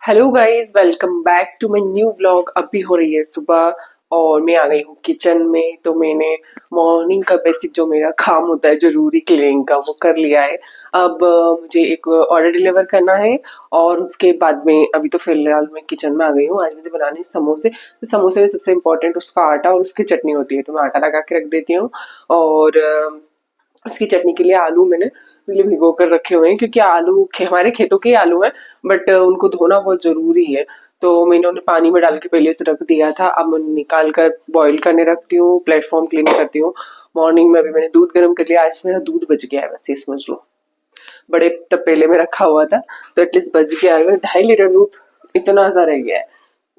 Hello guys, welcome back to my new vlog. अभी हो रही है सुबह और मैं आ गई हूँ किचन में। तो मैंने मॉर्निंग का बेसिक जो मेरा काम होता है जरूरी क्लीनिंग का वो कर लिया है। अब मुझे एक ऑर्डर डिलीवर करना है और उसके बाद में अभी तो फिलहाल मैं किचन में आ गई हूँ। आज मुझे बनाने हैं समोसे। तो समोसे में सबसे इम्पोर्टेंट उसका आटा और उसकी चटनी होती है, तो मैं आटा लगा के रख देती हूँ। और उसकी चटनी के लिए आलू मैंने पहले भिगो कर रखे हुए हैं, क्योंकि हमारे खेतों के ही आलू हैं, बट उनको धोना बहुत जरूरी है। तो मैंने उन्हें पानी में डाल के पहले से रख दिया था। अब मैं निकाल कर बॉईल करने रखती हूँ, प्लेटफॉर्म क्लीन करती हूँ। मॉर्निंग में अभी मैंने दूध गर्म कर लिया। आज मेरा दूध बच गया है, बस ये समझ लो। बड़े तपेले में रखा हुआ था तो एटलीस्ट बच गया है। 2.5 लीटर दूध इतना सा रह गया है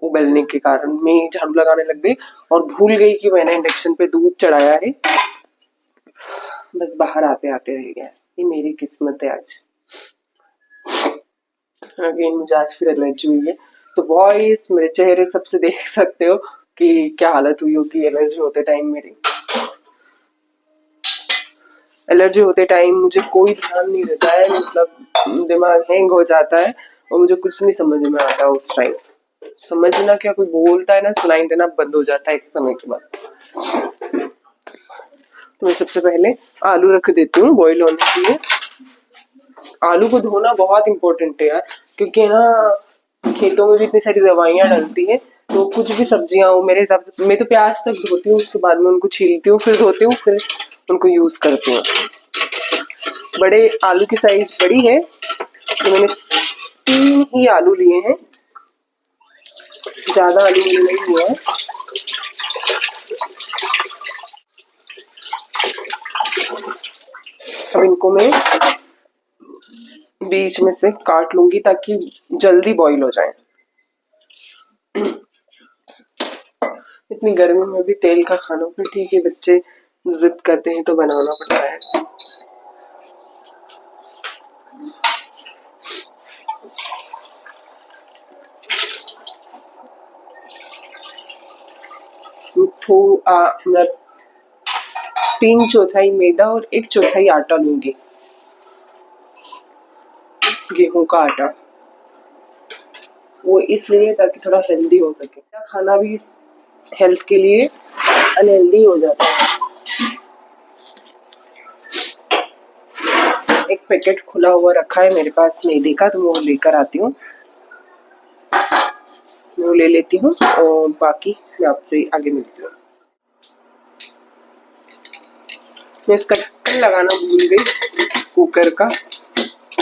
उबलने के कारण। मैं झाड़ू लगाने लग गई और भूल गई कि मैंने इंडक्शन पे दूध चढ़ाया है। बस बाहर आते आते रह गया। ये मेरी किस्मत है आज। अगेन मुझे आज फिर एलर्जी हुई है। तो वॉइस मेरे चेहरे सबसे देख सकते हो कि क्या हालत हुई होगी एलर्जी होते टाइम। मेरी एलर्जी होते टाइम मुझे कोई ध्यान नहीं रहता है, मतलब दिमाग हैंग हो जाता है और मुझे कुछ नहीं समझ में आता उस टाइम। समझना क्या, कोई बोलता है ना, सुनाई देना बंद हो जाता है एक समय के बाद। तो मैं सबसे पहले आलू रख देती हूँ बॉईल होने के लिए। आलू को धोना बहुत इम्पोर्टेंट है यार, क्योंकि ना खेतों में भी इतनी सारी दवाइयां डलती हैं। तो कुछ भी सब्जियां हो, मेरे हिसाब से मैं तो प्याज तक धोती हूँ, उसके बाद में उनको छीलती हूँ, फिर धोती हूँ, फिर उनको यूज करती हूँ। बड़े आलू की साइज बड़ी है तो मैंने 3 ही आलू लिए हैं, ज्यादा आलू नहीं लिए हैं। अब इनको मैं बीच में से काट लूंगी ताकि जल्दी बॉईल हो जाए। इतनी गर्मी में भी तेल का खाना, फिर ठीक है, बच्चे जिद करते हैं तो बनाना पड़ता है। मैं 3/4 मैदा और 1/4 आटा लूंगी, गेहूं का आटा। वो इसलिए ताकि थोड़ा हेल्दी हो सके। खाना भी हेल्थ के लिए अनहेल्दी हो जाता है। एक पैकेट खुला हुआ रखा है मेरे पास मैदे का, तो मैं वो लेकर आती हूँ, मैं वो ले लेती हूँ और बाकी मैं आपसे आगे मिलती हूँ। मैं इसका ढक्कन लगाना भूल गई कुकर का,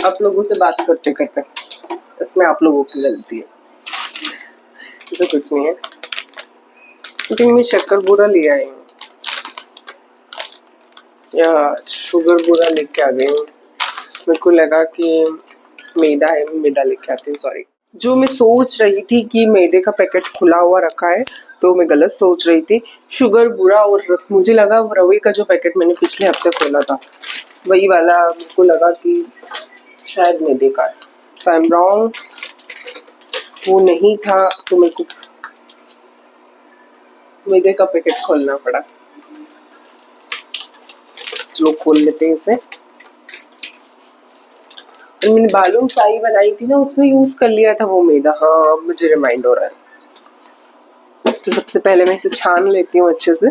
आप लोगों से बात करते करते। इसमें आप लोगों की गलती है, ऐसा कुछ नहीं है। लेकिन मैं शक्कर बूरा ले आई हूँ या शुगर बूरा लेके आ गई हूँ। मेरे को लगा कि मैदा है, मैं मैदा लेके आती हूँ, सॉरी। जो मैं सोच रही थी कि मैदे का पैकेट खुला हुआ रखा है, तो मैं गलत सोच रही थी। शुगर बुरा, और मुझे लगा रवे का जो पैकेट मैंने पिछले हफ्ते खोला था वही वाला, मेरे को लगा कि शायद मैदे का है। तो आई एम रॉन्ग, वो नहीं था। तो मेरे को मैदे का पैकेट खोलना पड़ा। चलो खोल लेते हैं इसे। मैंने बालून शाही बनाई थी ना, उसमें यूज कर लिया था वो मैदा। हाँ, मुझे रिमाइंड हो रहा है। तो सबसे पहले मैं इसे छान लेती हूँ अच्छे से।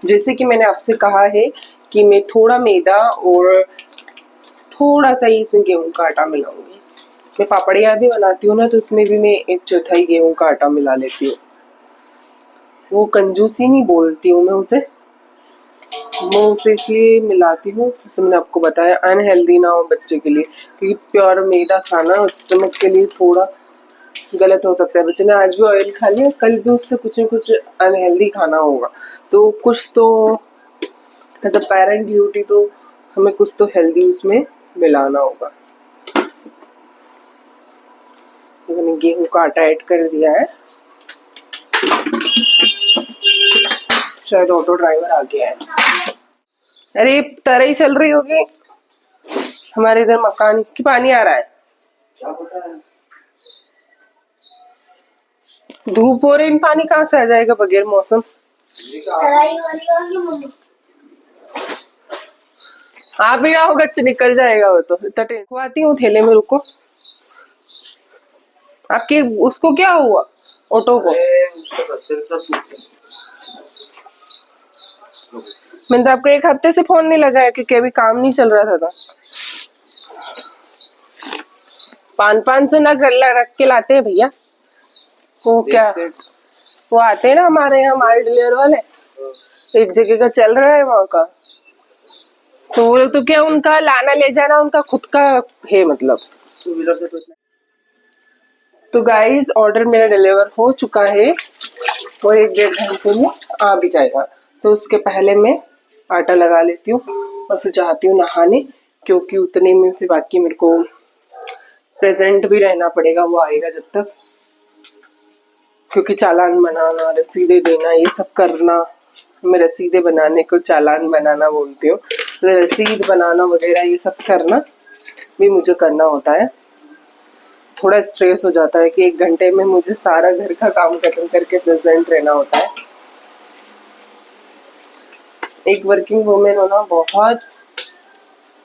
जैसे कि मैंने आपसे कहा है कि मैं थोड़ा मैदा और थोड़ा सा ही इसमें गेहूं का आटा मिलाऊंगी। मैं पापड़ियाँ भी बनाती हूँ ना, तो उसमें भी मैं 1/4 गेहूं का आटा मिला लेती हूँ। वो कंजूसी नहीं बोलती हूँ मैं उसे इसलिए मिलाती हूँ, जैसे मैंने आपको बताया, अनहेल्दी ना हो बच्चे के लिए, क्योंकि प्योर मैदा खाना स्टमक के लिए थोड़ा गलत हो सकता है। बच्चे ने आज भी ऑयल खा लिया, कल भी उससे कुछ न कुछ अनहेल्दी खाना होगा। तो कुछ तो एज अ पेरेंट ड्यूटी, तो हमें कुछ तो हेल्दी उसमें मिलाना होगा। तो मैंने गेहूं का आटा ऐड कर दिया है। शायद ऑटो ड्राइवर आ गया है। अरे तरह ही चल रही होगी, हमारे इधर मकान की पानी आ रहा है। धूप हो रही, पानी कहाँ से आ जाएगा बगैर मौसम। आप भी रहो, गच्च निकल जाएगा वो तो। खुआती हूँ, थैले में रुको। आपके उसको क्या हुआ, ऑटो को? मैंने तो आपको 1 हफ्ते से फोन नहीं लगाया क्योंकि अभी काम नहीं चल रहा था। 500 नग रख के लाते हैं भैया। वो क्या, वो आते हैं ना हमारे यहाँ माल डिलीवर वाले, एक जगह का चल रहा है वहाँ का, तो वो लोग तो क्या, उनका लाना ले जाना उनका खुद का है मतलब। तो गाइस ऑर्डर मेरा डिलीवर हो चुका है और 1-1.5 घंटे में आ भी जाएगा। तो उसके पहले मैं आटा लगा लेती हूँ और फिर जाती हूँ नहाने, क्योंकि उतने में फिर बाकी मेरे को प्रेजेंट भी रहना पड़ेगा वो आएगा जब तक, क्योंकि चालान बनाना, रसीदें देना, ये सब करना। मैं रसीदें बनाने को चालान बनाना बोलती हूँ, तो रसीद बनाना वगैरह ये सब करना भी मुझे करना होता है। थोड़ा स्ट्रेस हो जाता है कि 1 घंटे में मुझे सारा घर का काम खत्म करके प्रेजेंट रहना होता है। एक वर्किंग वुमेन होना बहुत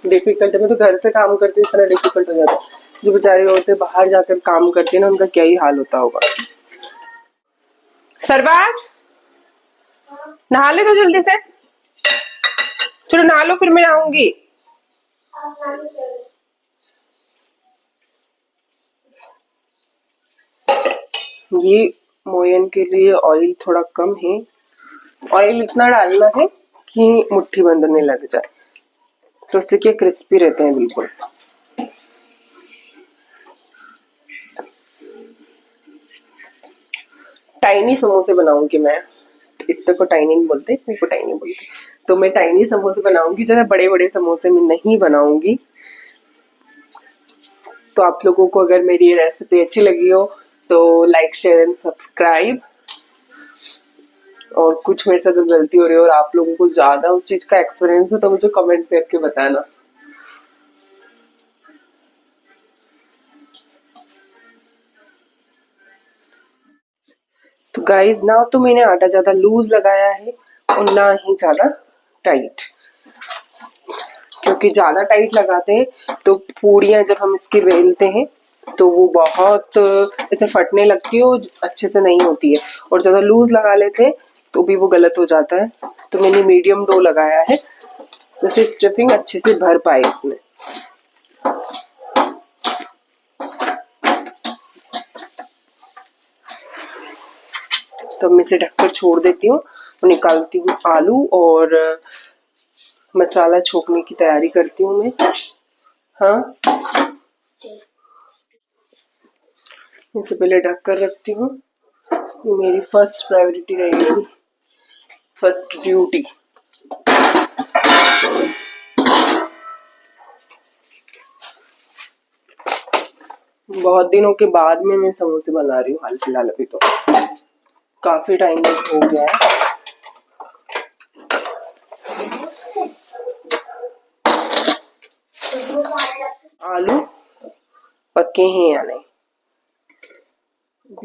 डिफिकल्ट है। मैं तो घर से काम करती हूँ, इतना डिफिकल्ट हो जाता है। जो बेचारी औरतें बाहर जाकर काम करती है ना, उनका क्या ही हाल होता होगा। सरबाज नहा ले तो जल्दी से, चलो नहा लो फिर मैं आऊंगी। ये मोयन के लिए ऑयल थोड़ा कम है, ऑयल इतना डालना है कि मुट्ठी बंधने लग जाए, तो उससे क्या क्रिस्पी रहते हैं बिल्कुल। टाइनी समोसे बनाऊंगी मैं, इतने को टाइनी नहीं बोलते, मेरे को टाइनी बोलते। तो मैं टाइनी समोसे बनाऊंगी, ज्यादा बड़े बड़े समोसे मैं नहीं बनाऊंगी। तो आप लोगों को अगर मेरी ये रेसिपी अच्छी लगी हो तो लाइक शेयर एंड सब्सक्राइब, और कुछ मेरे से अगर गलती हो रही है और आप लोगों को ज्यादा उस चीज का एक्सपीरियंस है तो मुझे कमेंट करके बताना। तो गाइस ना, तो मैंने आटा ज्यादा लूज लगाया है और ना ही ज्यादा टाइट, क्योंकि ज्यादा टाइट लगाते हैं तो पूड़ियाँ जब हम इसकी बेलते हैं तो वो बहुत ऐसे फटने लगती है और अच्छे से नहीं होती है, और ज्यादा लूज लगा लेते हैं तो भी वो गलत हो जाता है। तो मैंने मीडियम डो लगाया है, जैसे स्टफिंग अच्छे से भर पाए इसमें। तो मैं इसे ढककर छोड़ देती हूँ और निकालती हूँ आलू, और मसाला छोकने की तैयारी करती हूँ मैं। हाँ, इसे पहले ढक कर रखती हूँ, मेरी फर्स्ट प्रायोरिटी रहेगी, फर्स्ट ड्यूटी। बहुत दिनों के बाद में मैं समोसे बना रही हूँ हाल फिलहाल, अभी तो काफी टाइम हो गया है। आलू पके हैं या नहीं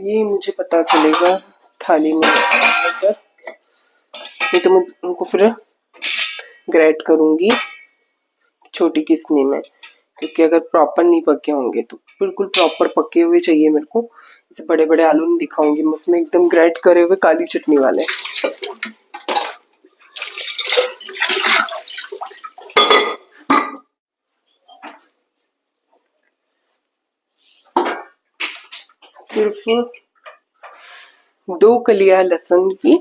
ये मुझे पता चलेगा थाली में रखकर, नहीं तो मैं उनको फिर ग्रेट करूंगी छोटी किसनी में, क्योंकि अगर प्रॉपर नहीं पके होंगे तो बिल्कुल प्रॉपर पके हुए चाहिए मेरे को। इसे बड़े बड़े आलू नहीं दिखाऊंगी मैं, उसमें एकदम ग्रेट करे हुए काली चटनी वाले। सिर्फ 2 कलियां लहसुन की,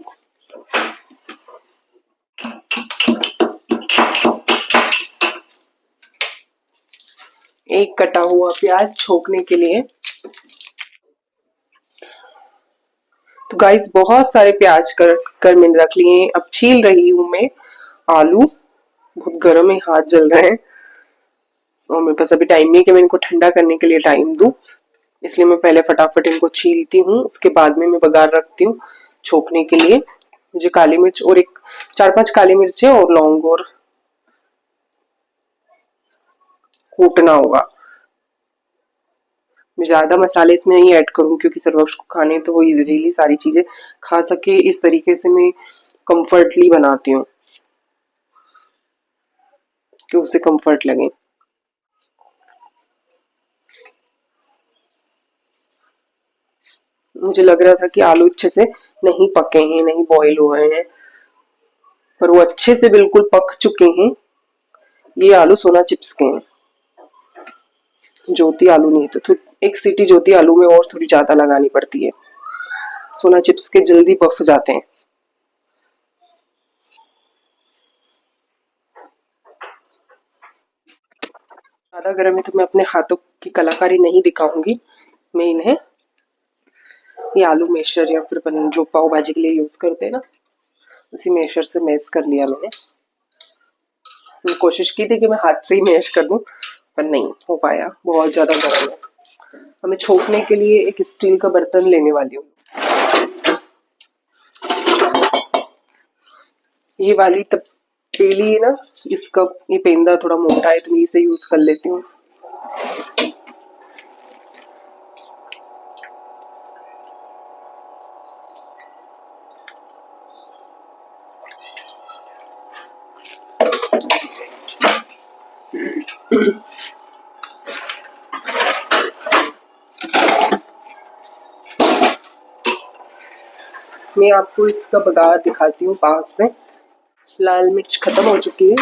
एक कटा हुआ प्याज छोकने के लिए। तो गाइस बहुत सारे प्याज कर मैंने रख लिए, अब छील रही हूँ मैं आलू। बहुत गर्म है, हाथ जल रहे हैं और मेरे पास अभी टाइम नहीं है कि मैं इनको ठंडा करने के लिए टाइम दूं, इसलिए मैं पहले फटाफट इनको छीलती हूँ, उसके बाद में मैं बघार रखती हूँ छोकने के लिए। मुझे काली मिर्च और 4-5 काली मिर्चें और लौंग और कूटना होगा। मैं ज्यादा मसाले इसमें नहीं ऐड करूँ क्योंकि सर्वोच्च को खाने तो वो इजीली सारी चीजें खा सके, इस तरीके से मैं कंफर्टली बनाती हूँ, कि उसे कंफर्ट लगे। मुझे लग रहा था कि आलू अच्छे से नहीं पके हैं, नहीं बॉईल हुए हैं, पर वो अच्छे से बिल्कुल पक चुके हैं। ये आलू सोना चिप्स के हैं, ज्योति आलू नहीं। तो एक सीटी ज्योति आलू में और थोड़ी ज्यादा लगानी पड़ती है, सोना चिप्स के जल्दी पफ जाते हैं। ज्यादा गर्म है तो मैं अपने हाथों की कलाकारी नहीं दिखाऊंगी। मैं इन्हें ये आलू मेशर या फिर अपन जो पाव भाजी के लिए यूज करते हैं ना, उसी मेशर से मैश कर लिया मैंने। कोशिश की थी कि मैं हाथ से ही मैश कर दूं, पर नहीं हो पाया, बहुत ज्यादा गर्म है। हमें छोकने के लिए एक स्टील का बर्तन लेने वाली हूँ। ये वाली तपेली है ना, इसका ये पेंदा थोड़ा मोटा है तो मैं इसे यूज कर लेती हूँ। मैं आपको इसका बघार दिखाती हूँ पास से। लाल मिर्च खत्म हो चुकी है।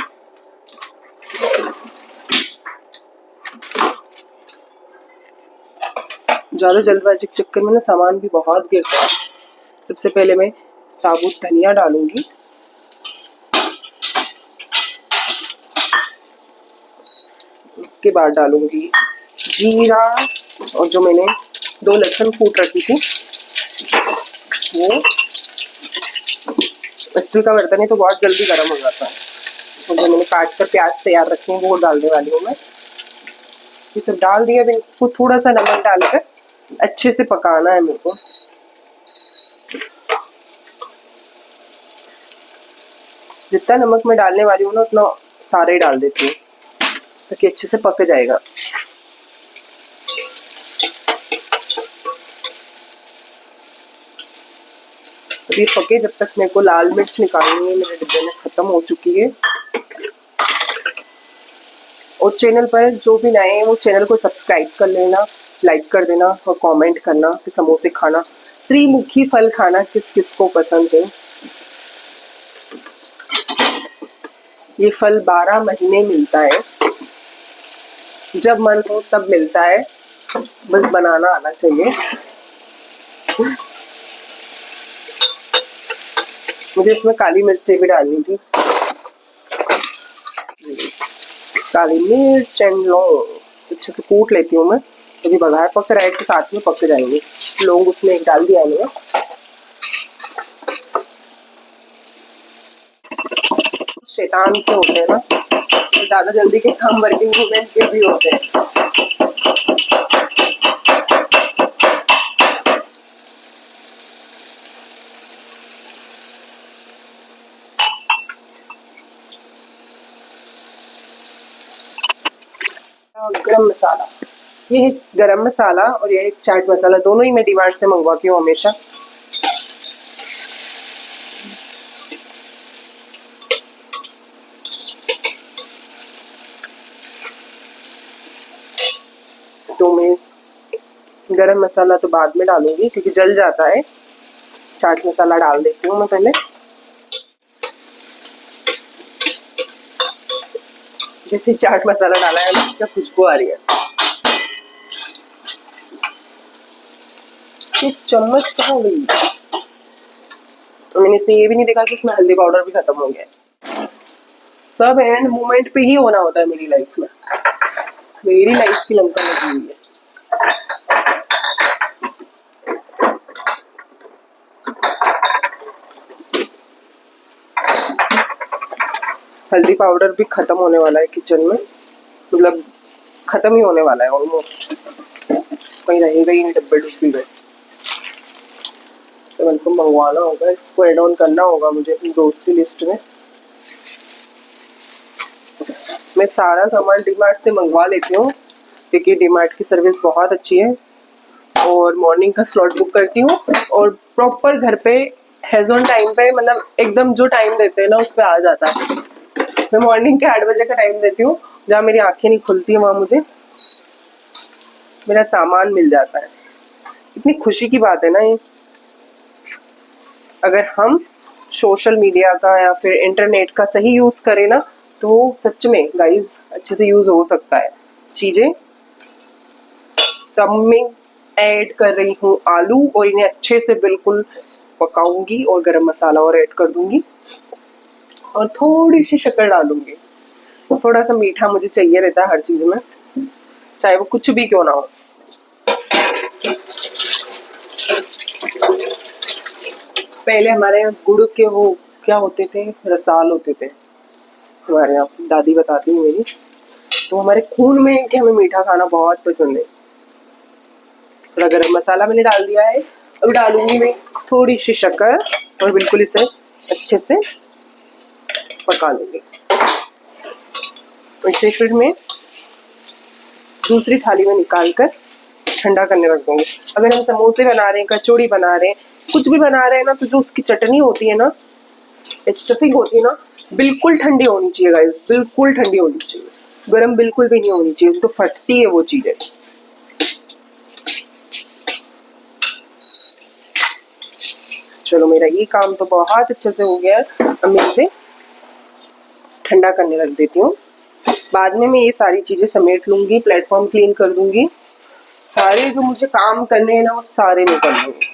ज्यादा जल्दबाजी के चक्कर में ना सामान भी बहुत गिरता है। सबसे पहले मैं साबुत धनिया डालूंगी, उसके बाद डालूंगी जीरा, और जो मैंने 2 लहसुन कूट रखी थी वो। स्टील का बर्तन है तो बहुत जल्दी गर्म हो जाता है। और जो मैंने काट कर प्याज तैयार रखे हैं वो डालने वाली हूँ मैं। ये सब डाल दिया। मैंने इसको थोड़ा सा नमक डालकर अच्छे से पकाना है मेरे को। जितना नमक मैं डालने वाली हूँ ना उतना सारे ही डाल देती हूँ ताकि अच्छे से पक जाएगा। अभी पके जब तक मेरे को लाल मिर्च निकालनी है, मेरे डिब्बे में खत्म हो चुकी है। और चैनल पर जो भी नए हैं वो चैनल को सब्सक्राइब कर लेना, लाइक कर देना और कमेंट करना कि समोसे खाना, त्रिमुखी फल खाना किस किस को पसंद है। ये फल 12 महीने मिलता है, जब मन हो तब मिलता है, बस बनाना आना चाहिए। मुझे इसमें काली मिर्चें भी डालनी थी, काली मिर्च एंड लौंग अच्छे से कूट लेती हूँ मैं। अभी बघार पक रहा है तो साथ में पक जाएंगे। लौंग उसमें एक डाल दिया मैंने। शैतान के होते हैं ना, तो ज्यादा जल्दी के काम वर्किंग वुमेन के भी होते हैं। गरम मसाला, ये है गरम मसाला और ये है चाट मसाला, दोनों ही मैं डीमार्ट से मंगवाती हूँ हमेशा। तो मैं गरम मसाला तो बाद में डालूंगी क्योंकि जल जाता है। चाट मसाला डाल देती हूँ मैं पहले। जैसे चाट मसाला डाला है ना, क्या खुशबू आ रही है। ये चम्मच कहाँ गई? मैंने इसमें ये भी नहीं देखा कि इसमें हल्दी पाउडर भी खत्म हो गया। सब एंड मोमेंट पे ही होना होता है मेरी लाइफ में। मेरी लाइफ की लंका लगी हुई है। हल्दी पाउडर भी खत्म होने वाला है किचन में, मतलब खत्म ही होने वाला है ऑलमोस्ट। कहीं रहेगा ही नहीं डब्बे डुब्बी में, तो मेरे को मंगवाना होगा, इसको एड ऑन करना होगा मुझे अपनी ग्रोसरी लिस्ट में। मैं सारा सामान डीमार्ट से मंगवा लेती हूँ क्योंकि डीमार्ट की सर्विस बहुत अच्छी है। और मॉर्निंग का स्लॉट बुक करती हूँ और प्रॉपर घर पे हैज ऑन टाइम पे, मतलब एकदम जो टाइम देते हैं ना उस पर आ जाता है। मैं मॉर्निंग के 8 बजे का टाइम देती हूँ, जहाँ मेरी आंखें नहीं खुलती है वहाँ मुझे मेरा सामान मिल जाता है। इतनी खुशी की बात है ना ये। अगर हम सोशल मीडिया का या फिर इंटरनेट का सही यूज करें ना, तो सच में गाइस अच्छे से यूज हो सकता है चीजें। तब मैं ऐड कर रही हूँ आलू और इन्हें अच्छे से बिल्कुल पकाऊंगी और गरम मसाला और ऐड कर दूंगी और थोड़ी सी शक्कर डालूंगी। थोड़ा सा मीठा मुझे चाहिए रहता है हर चीज में, चाहे वो कुछ भी क्यों ना हो। पहले हमारे यहाँ गुड़ के वो क्या होते थे, रसाल होते थे हमारे यहाँ, दादी बताती है मेरी। तो हमारे खून में है कि हमें मीठा खाना बहुत पसंद है। थोड़ा गरम मसाला मैंने डाल दिया है, अब डालूंगी मैं थोड़ी सी शक्कर और बिल्कुल इसे अच्छे से पका लूंगी। इसे फिर मैं दूसरी थाली में निकाल कर ठंडा करने रख दूंगी। अगर हम समोसे बना रहे हैं, कचौड़ी बना रहे हैं, कुछ भी बना रहे हैं ना, तो जो उसकी चटनी होती है ना, स्टफिंग होती है ना, बिल्कुल ठंडी होनी चाहिए गाइस, बिल्कुल ठंडी होनी चाहिए। गरम बिल्कुल भी नहीं होनी चाहिए, तो फटती है वो चीजें। चलो मेरा ये काम तो बहुत अच्छे से हो गया है। अब मैं इसे ठंडा करने रख देती हूँ। बाद में मैं ये सारी चीजें समेट लूंगी, प्लेटफॉर्म क्लीन कर दूंगी, सारे जो मुझे काम करने हैं ना वो सारे मैं कर लूंगी।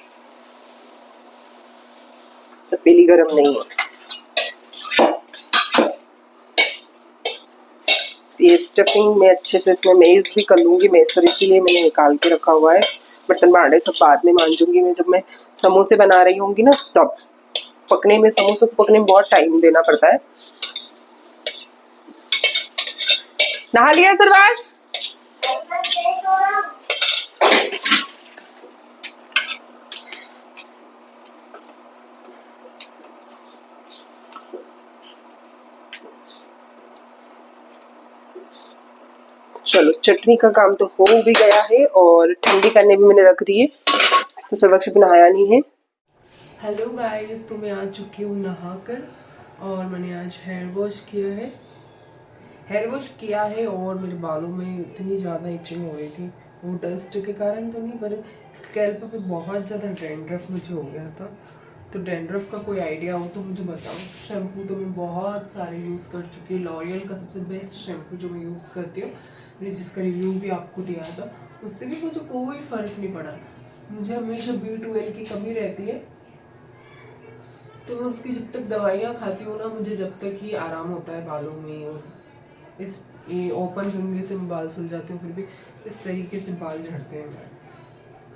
तपेली गरम नहीं है। ये स्टफिंग में अच्छे से इसमें मेज भी कर लूंगी, मेसर इसीलिए मैंने निकाल के रखा हुआ है। बर्तन भांडे सब बाद में मांजूंगी मैं, जब मैं समोसे बना रही होंगी ना तब। पकने में, समोसे को पकने में बहुत टाइम देना पड़ता है। नहा लिया सरवाज? चलो चटनी का काम तो हो भी गया है और ठंडी करने भी मैंने रख दी है, तो सर्वक्ष भी नहाया नहीं है। हेलो गाइस, तो मैं आ चुकी हूँ नहाकर और मैंने आज हेयर वॉश किया है और मेरे बालों में इतनी ज़्यादा इचिंग हो रही थी, वो डस्ट के कारण तो नहीं, पर स्कैल्प पे बहुत ज़्यादा डैंड्रफ मुझे हो गया था। तो डैंड्रफ का कोई आइडिया हो तो मुझे बताओ। शैम्पू तो मैं बहुत सारे यूज़ कर चुकी हूँ। लॉरियल का सबसे बेस्ट शैम्पू जो मैं यूज़ करती हूँ, मैंने जिसका रिव्यू भी आपको दिया था, उससे भी मुझे कोई फ़र्क नहीं पड़ा। मुझे हमेशा B12 की कमी रहती है, तो मैं उसकी जब तक दवाइयाँ खाती हूँ ना, मुझे जब तक ही आराम होता है बालों में। और इस ये ओपन कंघी से मैं बाल सुल जाती हूँ, फिर भी इस तरीके से बाल झड़ते हैं।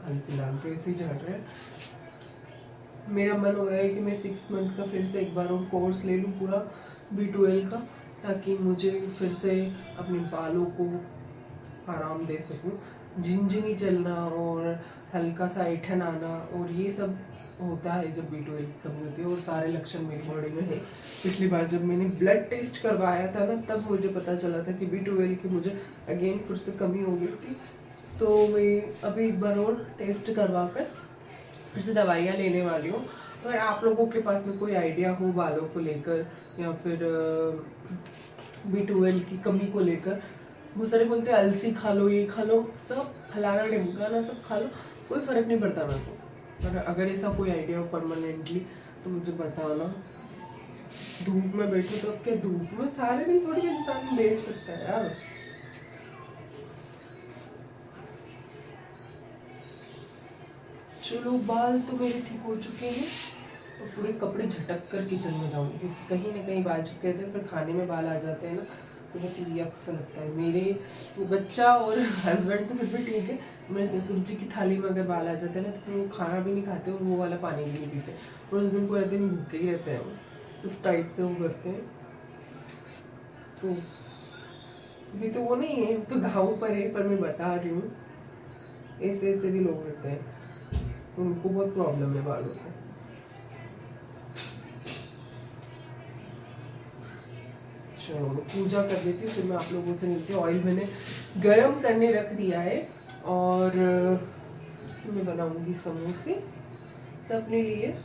हाल फिलहाल तो ऐसे ही झड़ रहे हैं। मेरा मन हो रहा है कि मैं 6 मंथ का फिर से एक बार और कोर्स ले लूँ पूरा B12 का, ताकि मुझे फिर से अपने बालों को आराम दे सकूँ। झिनझिनी चलना और हल्का सा ऐठन आना और ये सब होता है जब B12 की कमी होती है, और सारे लक्षण मेरी बॉडी में है। पिछली बार जब मैंने ब्लड टेस्ट करवाया था ना, तब मुझे पता चला था कि B12 की मुझे अगेन फिर से कमी हो गई थी। तो मैं अभी एक बार और टेस्ट करवा कर फिर से दवाइयाँ लेने वाली हूँ। अगर आप लोगों के पास में कोई आइडिया हो बालों को लेकर या फिर B12 की कमी को लेकर, बहुत सारे बोलते हैं अलसी खा लो, ये खा लो, सब फलाना ढिमकाना सब खा लो, कोई फ़र्क नहीं पड़ता मेरे को। पर अगर ऐसा कोई आइडिया हो परमानेंटली तो मुझे बताना। धूप में बैठो तो अब क्या, धूप में सारे दिन थोड़ी इंसान बैठ सकता है यार। चलो बाल तो मेरे ठीक हो चुके हैं, तो पूरे कपड़े झटक कर किचन में जाऊंगी, क्योंकि कहीं ना कहीं बाल चिपके रहते हैं, फिर खाने में बाल आ जाते हैं ना, तो बहुत ही अक्सर लगता है। मेरे बच्चा और हस्बैंड तो फिर भी ठीक है, मेरे ससुर जी की थाली में अगर बाल आ जाते हैं ना, तो फिर वो खाना भी नहीं खाते और वो वाला पानी भी नहीं पीते, और उस दिन पूरे दिन भूखे ही रहते हैं। वो इस टाइप से वो करते हैं। तो अभी तो वो नहीं है, तो गाँव पर है, पर मैं बता रही हूँ ऐसे ऐसे भी लोग रहते हैं, उनको बहुत प्रॉब्लम है बालों से। चलो मैं पूजा कर देती हूँ, फिर मैं आप लोगों से मिलती हूँ। ऑयल मैंने गरम करने रख दिया है और मैं बनाऊंगी समोसे, तो अपने लिए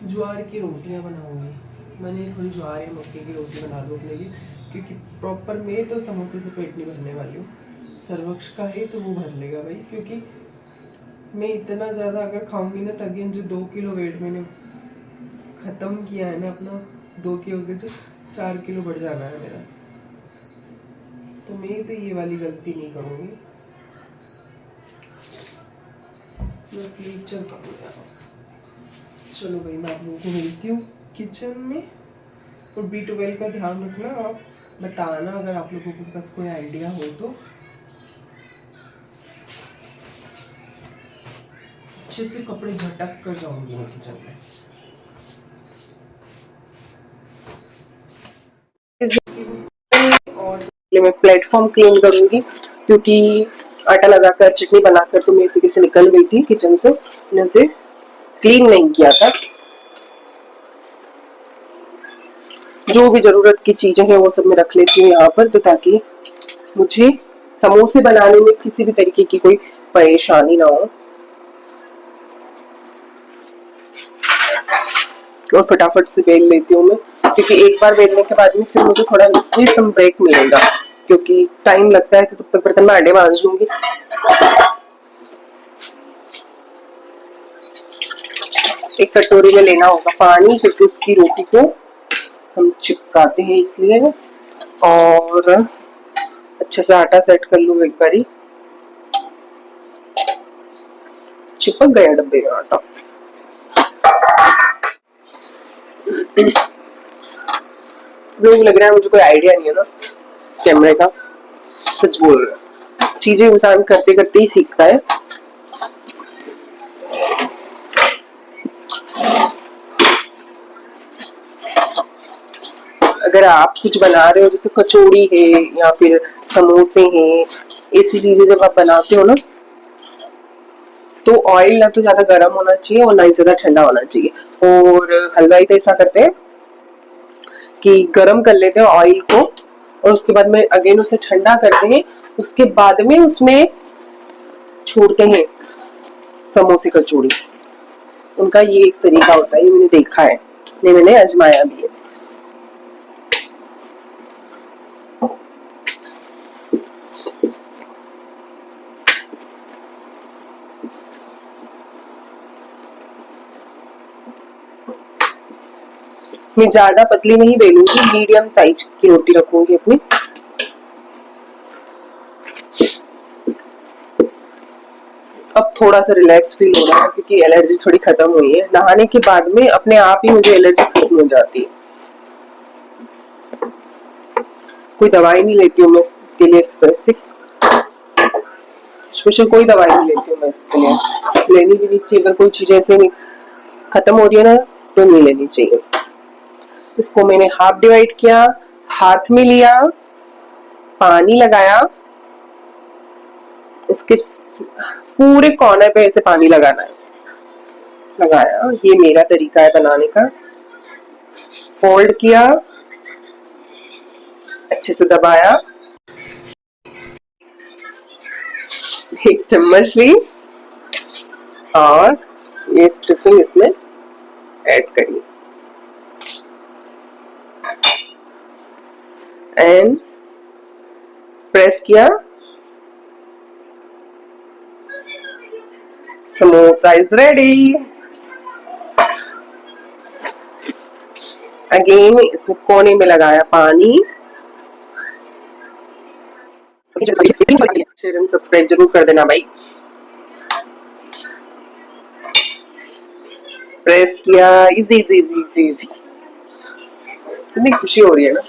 ज्वार की रोटियां बनाऊंगी। मैंने थोड़ी ज्वार या मक्के की रोटी बना लूँ अपने लिए, क्योंकि प्रॉपर मैं तो समोसे से पेट नहीं भरने वाली हूँ। सर्वक्ष का है तो वो भर लेगा भाई, क्योंकि मैं इतना ज़्यादा अगर खाऊंगी ना, तभी जो 2 किलो वेट मैंने ख़त्म किया है ना अपना, 2 किलो के जो 4 किलो बढ़ जाना है मेरा। तो मैं तो ये वाली गलती नहीं करूँगी। मैं प्लीज चल करूँगा। चलो भाई, मैं आप लोगों को मिलती हूँ किचन में। और B12 का ध्यान रखना, आप बताना अगर आप लोगों के पास कोई आइडिया हो तो। अच्छे से कपड़े झटक कर जाऊंगी मैं किचन में। और पहले मैं प्लेटफॉर्म क्लीन करूंगी, क्योंकि आटा लगाकर चटनी बनाकर तो मैं इसी से निकल गई थी किचन से, मैंने उसे क्लीन नहीं किया था। जो भी जरूरत की चीजें हैं वो सब मैं रख लेती हूँ यहाँ पर, तो ताकि मुझे समोसे बनाने में किसी भी तरीके की कोई परेशानी ना हो। और फटाफट से बेल लेती हूँ मैं, क्योंकि एक बार बेलने के बाद में फिर मुझे थोड़ा ब्रेक मिलेगा, क्योंकि टाइम लगता है। तो तब तक बर्तन मैं आडे मांज लूंगी। एक कटोरी में लेना होगा पानी, क्योंकि उसकी रोटी को हम चिपकाते हैं इसलिए। और अच्छे से आटा सेट कर लूँ एक बारी। चिपक गया डब्बे में आटा। लोग लग रहा है मुझे कोई आइडिया नहीं है ना कैमरे का। सच बोल रहा है, चीजें इंसान करते करते ही सीखता है। अगर आप कुछ बना रहे हो, जैसे कचौड़ी है या फिर समोसे हैं, ऐसी चीजें जब आप बनाते हो ना, तो ऑयल ना तो ज्यादा गर्म होना चाहिए और ना ही ज्यादा ठंडा होना चाहिए। और हलवाई तो ऐसा करते हैं कि गर्म कर लेते हैं ऑयल को, और उसके बाद में अगेन उसे ठंडा करते हैं, उसके बाद में उसमें छोड़ते हैं समोसे कचौड़ी। उनका ये एक तरीका होता है, ये मैंने देखा है, नहीं मैंने आजमाया भी है। मैं ज्यादा पतली नहीं बेलूंगी, मीडियम साइज की रोटी रखूंगी अपनी। अब थोड़ा सा रिलैक्स फील हो रहा है, क्योंकि एलर्जी थोड़ी खत्म हुई है। नहाने के बाद में अपने आप ही मुझे एलर्जी खत्म हो जाती है। कोई दवाई नहीं लेती हूँ मैं इसके लिए स्पेशल कोई दवाई नहीं लेती हूँ मैं इसके लिए। लेनी भी नहीं चाहिए। अगर कोई चीज ऐसे नहीं खत्म हो रही है ना, तो नहीं लेनी चाहिए। इसको मैंने हाफ डिवाइड किया, हाथ में लिया, पानी लगाया, इसके पूरे कॉर्नर पे ऐसे पानी लगाना है। लगाया, ये मेरा तरीका है बनाने का। फोल्ड किया, अच्छे से दबाया, एक चम्मच ली और ये स्टफिंग इसमें ऐड करी एंड प्रेस किया। Samosa is ready. अगेन इसमें कोने में लगाया पानी। शेयर एंड सब्सक्राइब जरूर कर देना भाई। प्रेस किया, इजी इजी इजी इजी। कितनी खुशी हो रही है ना।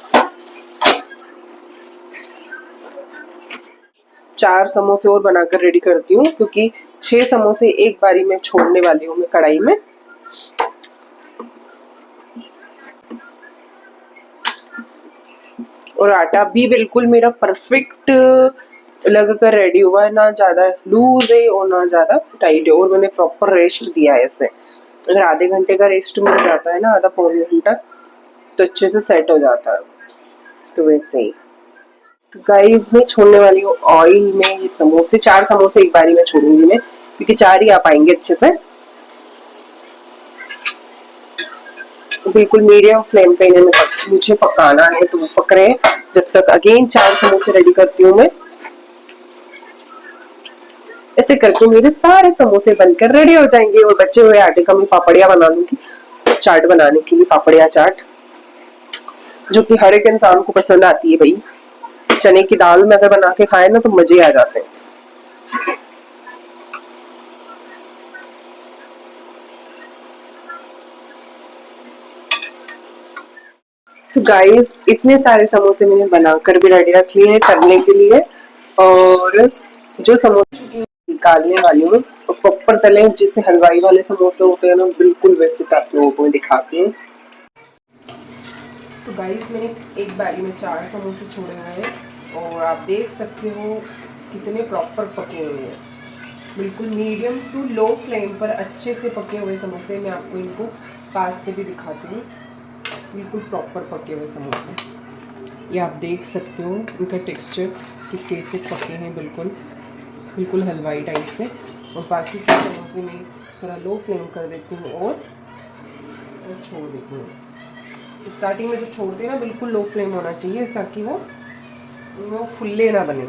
4 समोसे और बनाकर रेडी करती हूँ, क्योंकि 6 समोसे एक बारी में छोड़ने वाली हूँ मैं कढ़ाई में। और आटा भी बिल्कुल मेरा परफेक्ट लग कर रेडी हुआ है, ना ज्यादा लूज है और ना ज्यादा टाइट है। और मैंने प्रॉपर रेस्ट दिया है इसे। अगर आधे घंटे का रेस्ट मिल जाता है ना, आधा पौने घंटा, तो अच्छे से सेट हो जाता है। तो वैसे ही तो गाइस मैं छोड़ने वाली हूँ ऑयल में ये समोसे। 4 समोसे एक बारी में छोड़ूंगी मैं, क्योंकि 4 ही आ पाएंगे अच्छे से। बिल्कुल मीडियम फ्लेम पे इन्हें मुझे पकाना है, तो वो पक रहे हैं। जब तक अगेन 4 समोसे रेडी करती हूँ मैं। ऐसे करके मेरे सारे समोसे बनकर रेडी हो जाएंगे और बचे हुए आटे का मैं पापड़िया बना लूंगी, चाट बनाने के लिए, पापड़िया चाट, जो कि हर एक इंसान को पसंद आती है भाई। चने की दाल में अगर बना के खाए ना तो मजे आ जाते हैं। तो गाइस इतने सारे समोसे मैंने बनाकर भी रेडी रख लिए हैं करने के लिए, और जो समोसे निकालने वाली हूँ और प्रॉपर तले जिससे हलवाई वाले समोसे होते हैं ना, बिल्कुल वैसे तो आप लोगों को मैं दिखाती हूँ। तो गाइस मैंने एक बारी में 4 समोसे छोड़े हुए हैं और आप देख सकते हो कितने प्रॉपर पके हुए हैं। बिल्कुल मीडियम टू लो फ्लेम पर अच्छे से पके हुए समोसे। मैं आपको इनको पास से भी दिखाती हूँ। बिल्कुल प्रॉपर पके हुए समोसे, ये आप देख सकते हो इनका टेक्सचर कि कैसे पके हैं, बिल्कुल बिल्कुल हलवाई टाइप से। और बाकी के समोसे में थोड़ा लो फ्लेम कर देती हूँ और छोड़ देती हूँ। स्टार्टिंग में जब छोड़ते हैं ना, बिल्कुल लो फ्लेम होना चाहिए ताकि वो फुल्ले ना बने।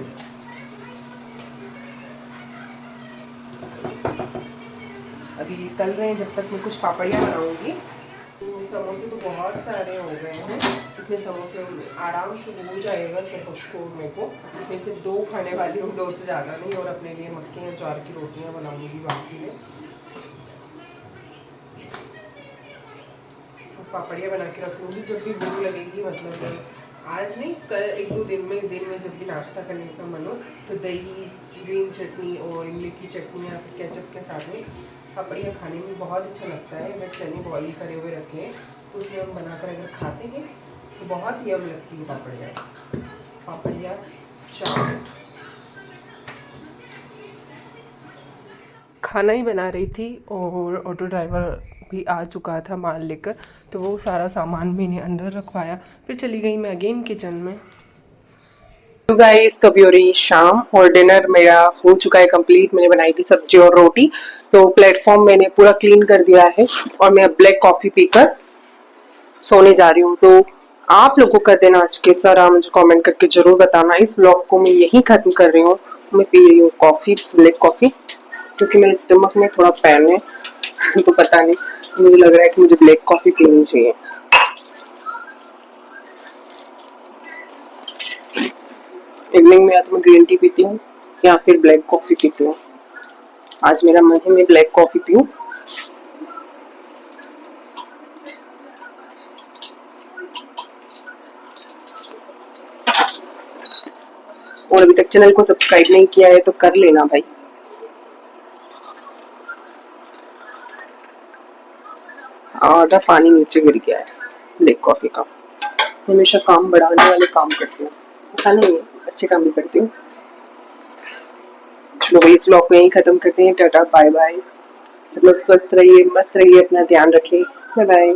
अभी तल रहे हैं, जब तक मैं कुछ पापड़ियाँ बनाऊंगी। तो समोसे तो बहुत सारे हो गए हैं, इतने समोसे आराम से हो जाएगा सब खुशको। मेरे को मैं सिर्फ 2 खाने वाली हूँ, 2 से ज़्यादा नहीं, और अपने लिए मक्के या ज्वार की रोटियाँ बनाऊंगी बाकी में। पापड़ियाँ बना के रख लूँगी जब भी भूख लगेगी, मतलब आज नहीं कल 1-2 दिन में जब भी नाश्ता करने का मन हो तो दही, ग्रीन चटनी और इमली की चटनी या फिर केचप के साथ में पापड़ियाँ खाने में बहुत अच्छा लगता है। अगर चने बॉईल करे हुए रखे हैं तो उसमें हम बनाकर अगर खाते हैं तो बहुत यम लगती है पापड़ियाँ चाट। खाना ही बना रही थी और ऑटो ड्राइवर भी आ चुका था माल लेकर, तो वो सारा सामान मैंने अंदर रखवाया, फिर चली गई मैं अगेन किचन में। तो गाइस कभी हो रही शाम और डिनर मेरा हो चुका है कंप्लीट। मैंने बनाई थी सब्जी और रोटी, तो प्लेटफॉर्म मैंने पूरा क्लीन कर दिया है और मैं ब्लैक कॉफी पीकर सोने जा रही हूँ। तो आप लोगों का दिन आज कैसा रहा मुझे कमेंट करके जरूर बताना। इस व्लॉग को मैं यहीं खत्म कर रही हूँ। मैं पी रही हूँ कॉफी, ब्लैक कॉफी, क्योंकि मेरे स्टमक में थोड़ा पेन है तो पता नहीं, मुझे लग रहा है कि मुझे ब्लैक कॉफी पीनी चाहिए। इवनिंग में या तो मैं ग्रीन टी पीती हूँ या फिर ब्लैक कॉफी पीती हूँ। आज मेरा मन है मैं ब्लैक कॉफी पीऊँ। और अभी तक चैनल को सब्सक्राइब नहीं किया है तो कर लेना भाई। आधा पानी नीचे गिर गया है ब्लैक कॉफी का। हमेशा काम बढ़ाने वाले काम करती हूँ, ऐसा नहीं है, अच्छे काम भी करती हूँ। चलो भाई इस व्लॉग को यहीं खत्म करते हैं। Tata bye bye. सब लोग स्वस्थ रहिए, मस्त रहिए, अपना ध्यान रखिए। Bye bye.